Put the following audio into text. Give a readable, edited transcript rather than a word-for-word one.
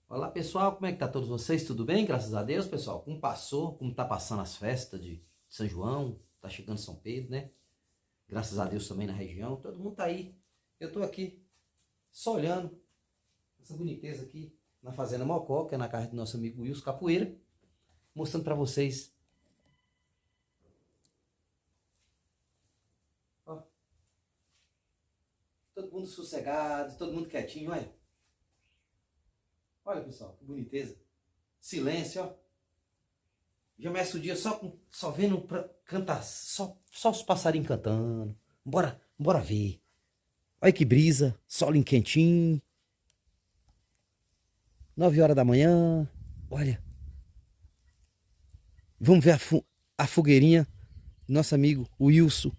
Olá pessoal, como é que tá todos vocês? Tudo bem? Graças a Deus, pessoal. Como passou, como tá passando as festas de São João, tá chegando São Pedro, né? Graças a Deus também na região, todo mundo tá aí. Eu tô aqui só olhando essa boniteza aqui na Fazenda Mocó, que é na casa do nosso amigo Wilson Capoeira, mostrando pra vocês. Ó, todo mundo sossegado, todo mundo quietinho, olha. Olha pessoal, que boniteza. Silêncio, ó. Já começa o dia só vendo pra cantar, só os passarinhos cantando. Bora ver. Olha que brisa, solinho quentinho. 9 horas da manhã. Olha, vamos ver a fogueirinha do nosso amigo Wilson.